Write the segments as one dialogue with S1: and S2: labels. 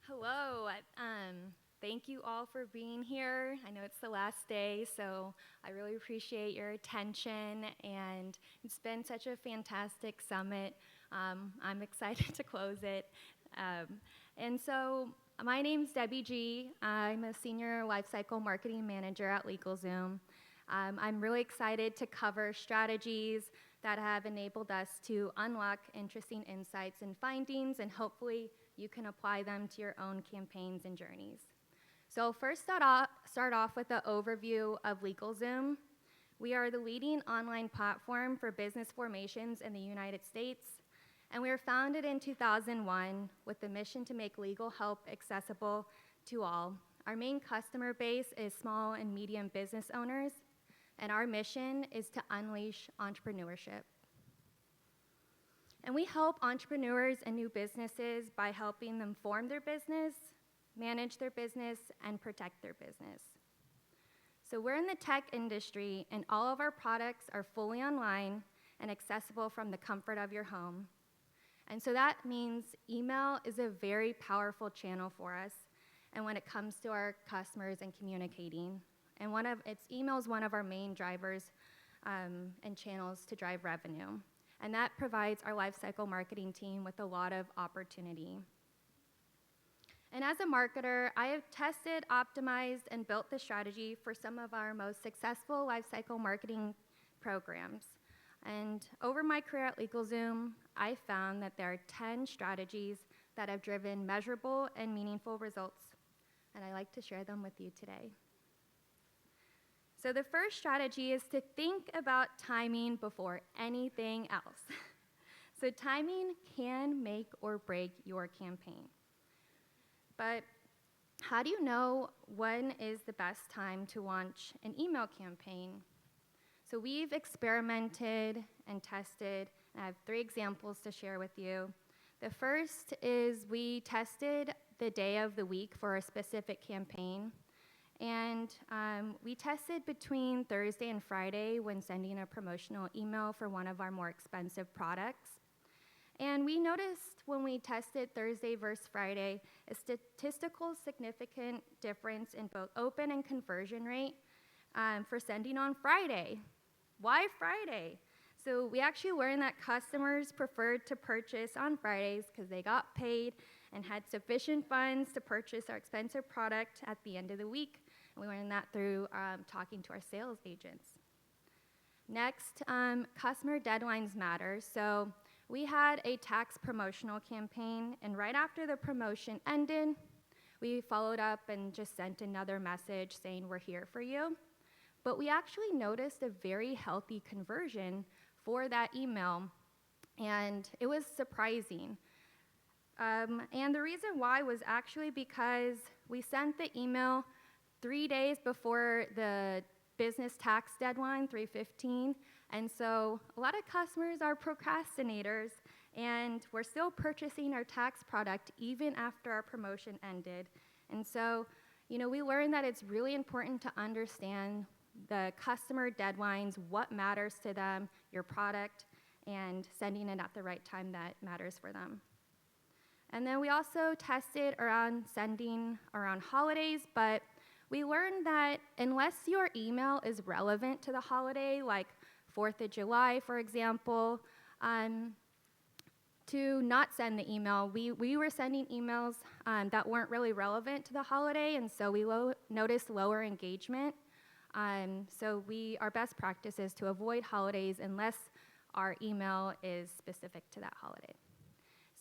S1: Hello. Thank you all for being here. I know it's the last day, so I really appreciate your attention, and it's been such a fantastic summit. I'm excited to close it. And so, my name's Debbie G. I'm a senior lifecycle marketing manager at LegalZoom. I'm really excited to cover strategies that have enabled us to unlock interesting insights and findings, and hopefully you can apply them to your own campaigns and journeys. So first start off with an overview of LegalZoom. We are the leading online platform for business formations in the United States, and we were founded in 2001 with the mission to make legal help accessible to all. Our main customer base is small and medium business owners, and our mission is to unleash entrepreneurship. And we help entrepreneurs and new businesses by helping them form their business, manage their business, and protect their business. So we're in the tech industry, and all of our products are fully online and accessible from the comfort of your home. And so that means email is a very powerful channel for us, and when it comes to our customers and communicating. And email is one of our main drivers and channels to drive revenue. And that provides our lifecycle marketing team with a lot of opportunity. And as a marketer, I have tested, optimized, and built the strategy for some of our most successful lifecycle marketing programs. And over my career at LegalZoom, I found that there are 10 strategies that have driven measurable and meaningful results, and I'd like to share them with you today. So the first strategy is to think about timing before anything else. So timing can make or break your campaign. But how do you know when is the best time to launch an email campaign? So we've experimented and tested, and I have 3 examples to share with you. The first is we tested the day of the week for a specific campaign. And we tested between Thursday and Friday when sending a promotional email for one of our more expensive products. And we noticed when we tested Thursday versus Friday, a statistical significant difference in both open and conversion rate for sending on Friday. Why Friday? So we actually learned that customers preferred to purchase on Fridays because they got paid and had sufficient funds to purchase our expensive product at the end of the week. And we learned that through talking to our sales agents. Next, customer deadlines matter. So we had a tax promotional campaign, and right after the promotion ended, we followed up and just sent another message saying we're here for you. But we actually noticed a very healthy conversion for that email, and it was surprising. And the reason why was actually because we sent the email 3 days before the business tax deadline, 3/15, and so a lot of customers are procrastinators, and we're still purchasing our tax product even after our promotion ended. And so, we learned that it's really important to understand the customer deadlines, what matters to them, your product, and sending it at the right time that matters for them. And then we also tested around sending around holidays, but we learned that unless your email is relevant to the holiday, like 4th of July, for example, to not send the email. We were sending emails that weren't really relevant to the holiday, and so we noticed lower engagement. So our best practice is to avoid holidays unless our email is specific to that holiday.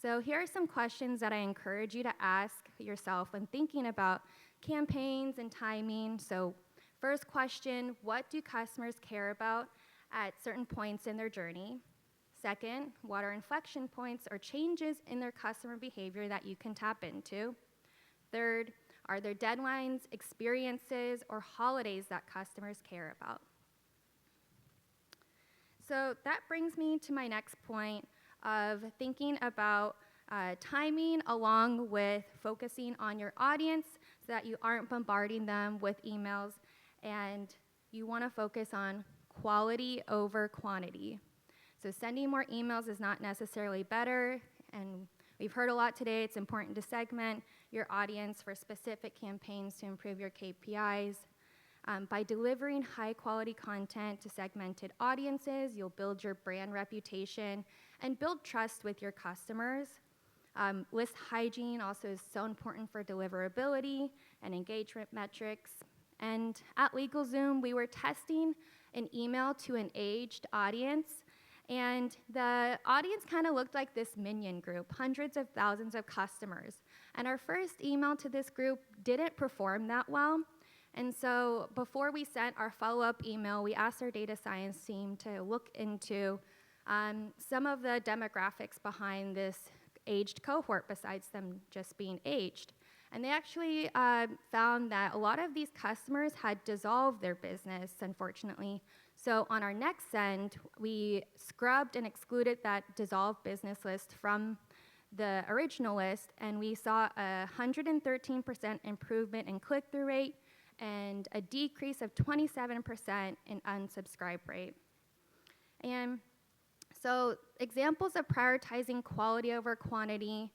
S1: So here are some questions that I encourage you to ask yourself when thinking about campaigns and timing. So first question, what do customers care about at certain points in their journey? Second, what are inflection points or changes in their customer behavior that you can tap into? Third, are there deadlines, experiences, or holidays that customers care about? So that brings me to my next point of thinking about timing along with focusing on your audience so that you aren't bombarding them with emails, and you want to focus on quality over quantity. So sending more emails is not necessarily better, and We've heard a lot today. It's important to segment your audience for specific campaigns to improve your KPIs. By delivering high-quality content to segmented audiences, you'll build your brand reputation and build trust with your customers. List hygiene also is so important for deliverability and engagement metrics. And at LegalZoom, we were testing an email to an aged audience, and the audience kind of looked like this minion group, hundreds of thousands of customers. And our first email to this group didn't perform that well. And so before we sent our follow-up email, we asked our data science team to look into some of the demographics behind this aged cohort besides them just being aged. And they actually found that a lot of these customers had dissolved their business, unfortunately. So on our next send, we scrubbed and excluded that dissolved business list from the original list, and we saw a 113% improvement in click-through rate and a decrease of 27% in unsubscribe rate. And so examples of prioritizing quality over quantity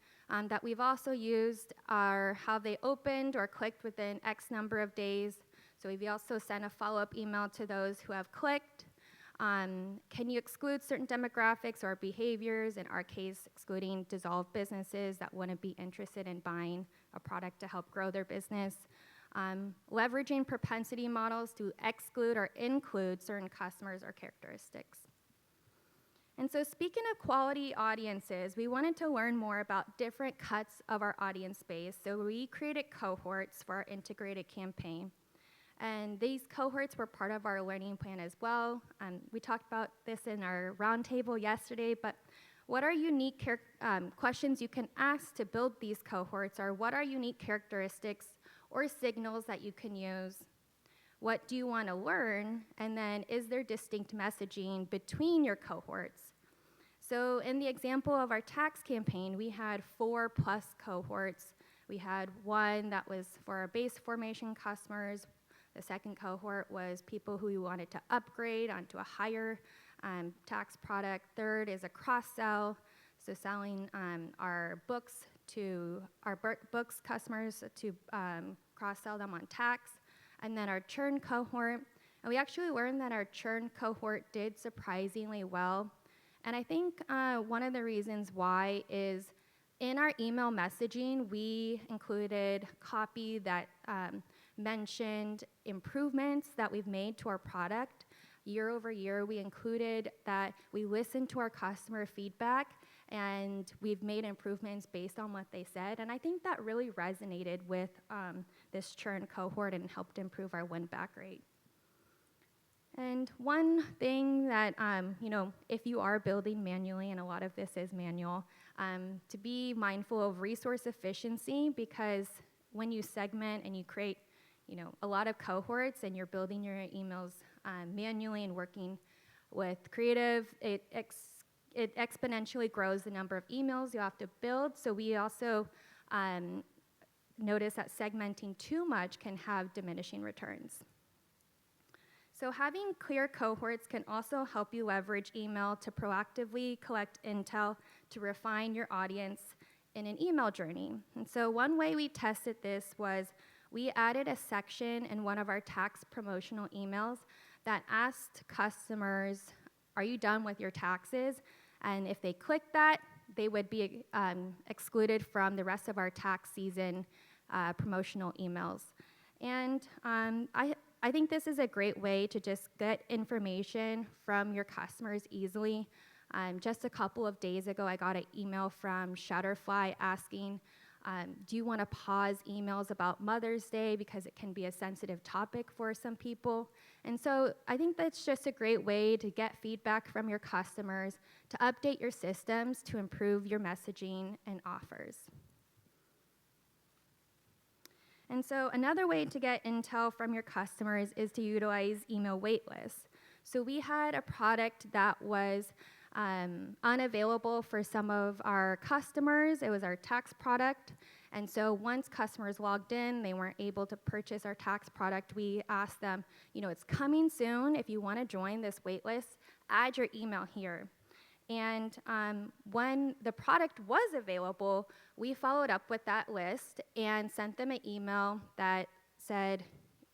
S1: that we've also used are how they opened or clicked within X number of days. So we've also sent a follow-up email to those who have clicked. Can you exclude certain demographics or behaviors, in our case, excluding dissolved businesses that wouldn't be interested in buying a product to help grow their business. Leveraging propensity models to exclude or include certain customers or characteristics. And so speaking of quality audiences, we wanted to learn more about different cuts of our audience base, so we created cohorts for our integrated campaign. And these cohorts were part of our learning plan as well. We talked about this in our roundtable yesterday, but what are unique questions you can ask to build these cohorts, or what are unique characteristics or signals that you can use? What do you want to learn? And then is there distinct messaging between your cohorts? So in the example of our tax campaign, we had 4+ cohorts. We had one that was for our base formation customers. The second cohort was people who we wanted to upgrade onto a higher tax product. Third is a cross-sell, so selling our books to our books customers to cross-sell them on tax. And then our churn cohort. And we actually learned that our churn cohort did surprisingly well. And I think one of the reasons why is in our email messaging, we included copy that mentioned improvements that we've made to our product. Year over year, we included that we listened to our customer feedback and we've made improvements based on what they said. And I think that really resonated with this churn cohort and helped improve our win-back rate. And one thing that, if you are building manually, and a lot of this is manual, to be mindful of resource efficiency, because when you segment and you create, a lot of cohorts and you're building your emails manually and working with creative, it exponentially grows the number of emails you have to build. So we also notice that segmenting too much can have diminishing returns. So having clear cohorts can also help you leverage email to proactively collect intel to refine your audience in an email journey. And so one way we tested this was we added a section in one of our tax promotional emails that asked customers, are you done with your taxes? And if they clicked that, they would be excluded from the rest of our tax season promotional emails. And I think this is a great way to just get information from your customers easily. Just a couple of days ago, I got an email from Shutterfly asking, do you want to pause emails about Mother's Day because it can be a sensitive topic for some people? And so I think that's just a great way to get feedback from your customers, to update your systems, to improve your messaging and offers. And so another way to get intel from your customers is to utilize email waitlists. So we had a product that was unavailable for some of our customers. It was our tax product. And so once customers logged in, they weren't able to purchase our tax product. We asked them, it's coming soon. If you want to join this waitlist, add your email here. And when the product was available, we followed up with that list and sent them an email that said,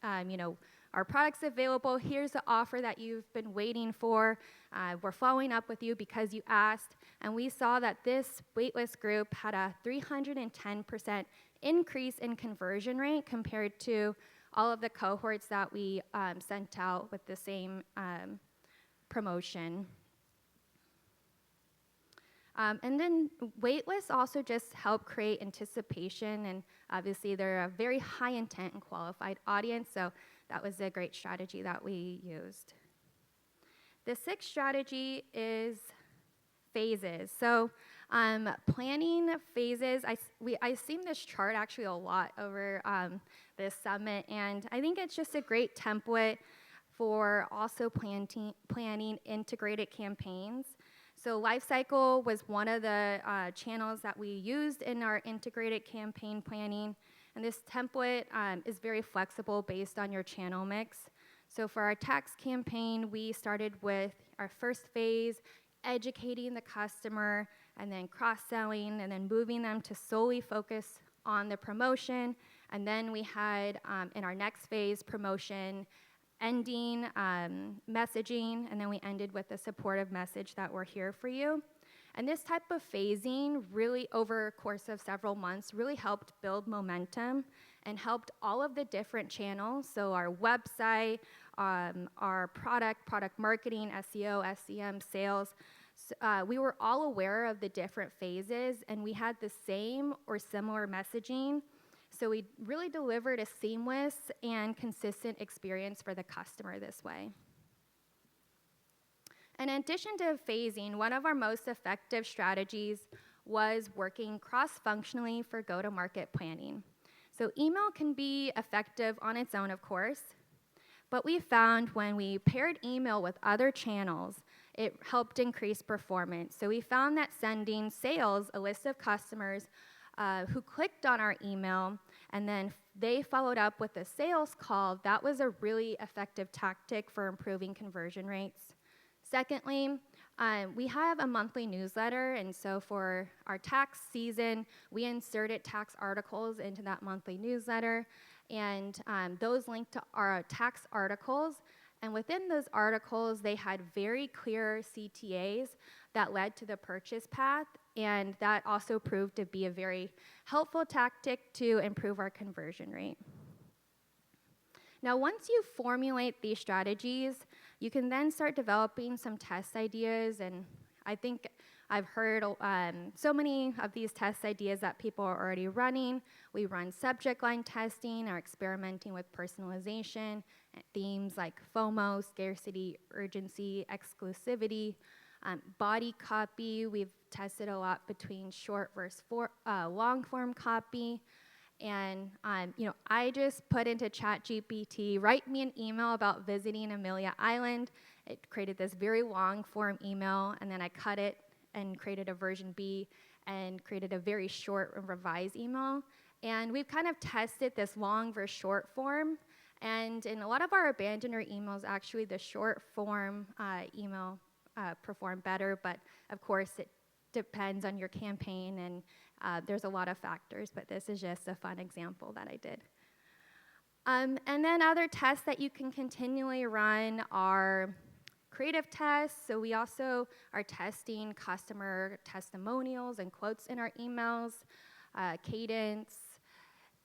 S1: our product's available, here's the offer that you've been waiting for, we're following up with you because you asked, and we saw that this waitlist group had a 310% increase in conversion rate compared to all of the cohorts that we sent out with the same promotion. And then waitlists also just help create anticipation, and obviously they're a very high intent and qualified audience, so that was a great strategy that we used. The sixth strategy is phases. So planning phases, I've seen this chart actually a lot over this summit, and I think it's just a great template for also planning integrated campaigns. So Lifecycle was one of the channels that we used in our integrated campaign planning. And this template is very flexible based on your channel mix. So for our tax campaign, we started with our first phase, educating the customer, and then cross-selling, and then moving them to solely focus on the promotion. And then we had, in our next phase, promotion, ending, messaging, and then we ended with a supportive message that we're here for you. And this type of phasing really, over a course of several months, really helped build momentum and helped all of the different channels, so our website, our product marketing, SEO, SEM, sales, we were all aware of the different phases, and we had the same or similar messaging, so we really delivered a seamless and consistent experience for the customer this way. In addition to phasing, one of our most effective strategies was working cross-functionally for go-to-market planning. So email can be effective on its own, of course, but we found when we paired email with other channels, it helped increase performance. So we found that sending sales a list of customers who clicked on our email and then they followed up with a sales call, that was a really effective tactic for improving conversion rates. Secondly, we have a monthly newsletter, and so for our tax season, we inserted tax articles into that monthly newsletter, and those linked to our tax articles, and within those articles, they had very clear CTAs that led to the purchase path, and that also proved to be a very helpful tactic to improve our conversion rate. Now, once you formulate these strategies, you can then start developing some test ideas, and I think I've heard so many of these test ideas that people are already running. We run subject line testing, are experimenting with personalization, themes like FOMO, scarcity, urgency, exclusivity, body copy. We've tested a lot between short versus long form copy. And I just put into ChatGPT, write me an email about visiting Amelia Island. It created this very long form email, and then I cut it and created a version B and created a very short and revised email. And we've kind of tested this long versus short form. And in a lot of our abandoner emails, actually the short form email performed better, but of course it depends on your campaign, and there's a lot of factors, but this is just a fun example that I did. And then other tests that you can continually run are creative tests. So we also are testing customer testimonials and quotes in our emails, cadence,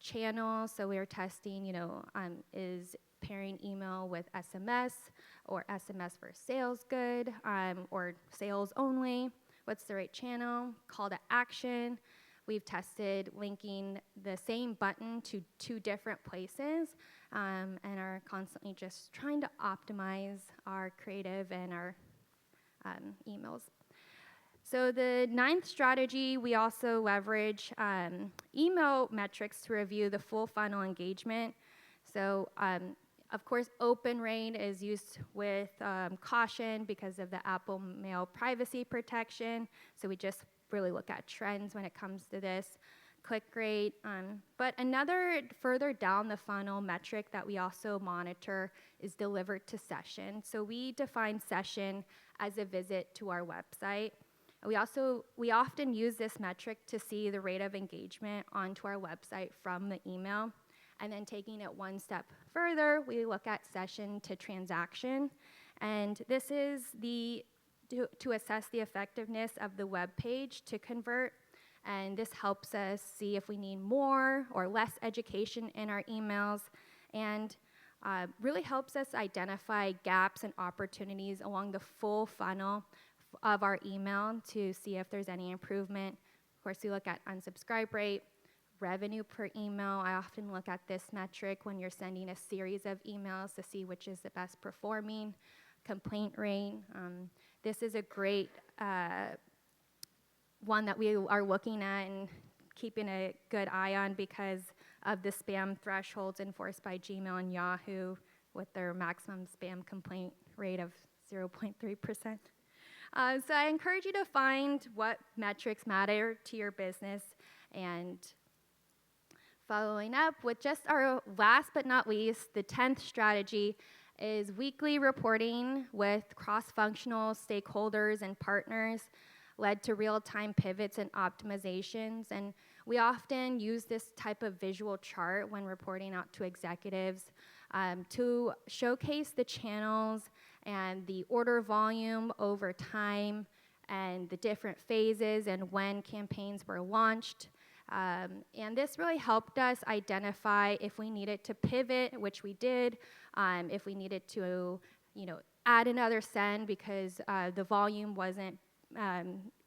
S1: channels. So we are testing, is pairing email with SMS or SMS for sales good or sales only? What's the right channel? Call to action. We've tested linking the same button to 2 different places and are constantly just trying to optimize our creative and our emails. So the 9th strategy, we also leverage email metrics to review the full funnel engagement. So of course, open rate is used with caution because of the Apple Mail privacy protection. So we just really look at trends when it comes to this. click rate. But another further down the funnel metric that we also monitor is delivered to session. So we define session as a visit to our website. We often use this metric to see the rate of engagement onto our website from the email. And then taking it one step further, we look at session to transaction. And this is to assess the effectiveness of the web page to convert. And this helps us see if we need more or less education in our emails, and really helps us identify gaps and opportunities along the full funnel of our email to see if there's any improvement. Of course, we look at unsubscribe rate, revenue per email. I often look at this metric when you're sending a series of emails to see which is the best performing. Complaint rate. This is a great one that we are looking at and keeping a good eye on because of the spam thresholds enforced by Gmail and Yahoo with their maximum spam complaint rate of 0.3%. So I encourage you to find what metrics matter to your business, and following up with just our last but not least, the 10th strategy is weekly reporting with cross-functional stakeholders and partners led to real-time pivots and optimizations. And we often use this type of visual chart when reporting out to executives to showcase the channels and the order volume over time and the different phases and when campaigns were launched. And this really helped us identify if we needed to pivot, which we did, if we needed to, add another send because the volume wasn't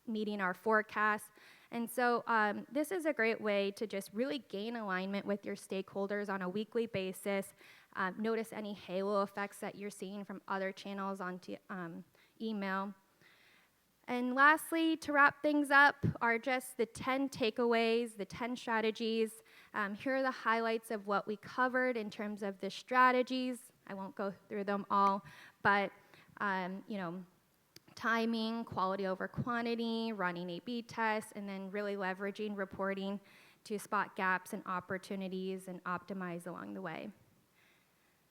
S1: meeting our forecast. And so this is a great way to just really gain alignment with your stakeholders on a weekly basis. Notice any halo effects that you're seeing from other channels onto email. And lastly, to wrap things up, are just the 10 takeaways, the 10 strategies. Here are the highlights of what we covered in terms of the strategies. I won't go through them all, but timing, quality over quantity, running A/B tests, and then really leveraging reporting to spot gaps and opportunities and optimize along the way.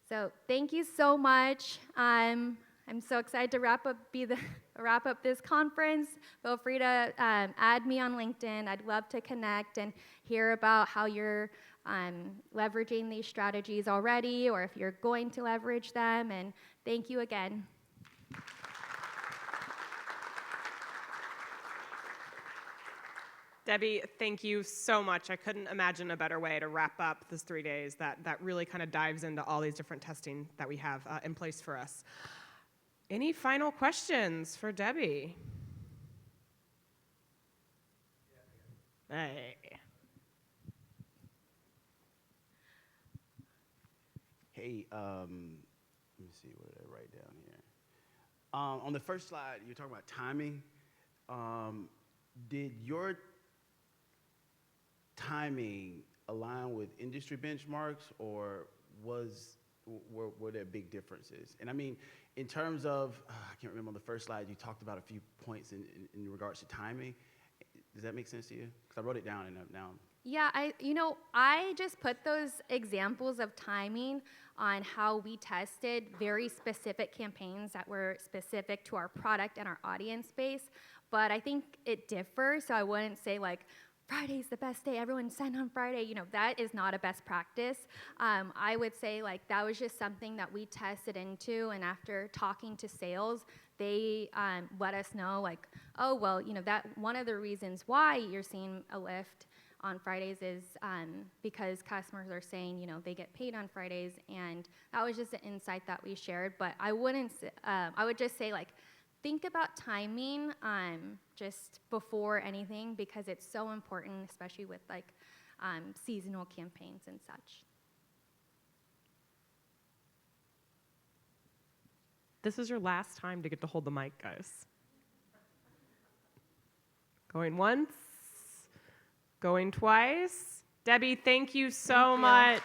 S1: So thank you so much. I'm so excited to wrap up this conference. Feel free to add me on LinkedIn. I'd love to connect and hear about how you're leveraging these strategies already, or if you're going to leverage them. And thank you again.
S2: Debbie, thank you so much. I couldn't imagine a better way to wrap up this 3 days that really kind of dives into all these different testing that we have in place for us. Any final questions for Debbie? Hey.
S3: Hey, let me see, what did I write down here? On the first slide, you're talking about timing. Did your timing align with industry benchmarks, or were there big differences? And I mean, in terms of, I can't remember on the first slide, you talked about a few points in regards to timing. Does that make sense to you? Because I wrote it down and now.
S1: Yeah, I just put those examples of timing on how we tested very specific campaigns that were specific to our product and our audience base. But I think it differs, so I wouldn't say like, Friday's the best day, everyone send on Friday. That is not a best practice. I would say like that was just something that we tested into, and after talking to sales, they let us know like, oh, well, that one of the reasons why you're seeing a lift on Fridays is because customers are saying, they get paid on Fridays, and that was just an insight that we shared. But I wouldn't, I would just say like, think about timing just before anything, because it's so important, especially with like seasonal campaigns and such.
S2: This is your last time to get to hold the mic, guys. Going once, going twice. Debbie, thank you so much.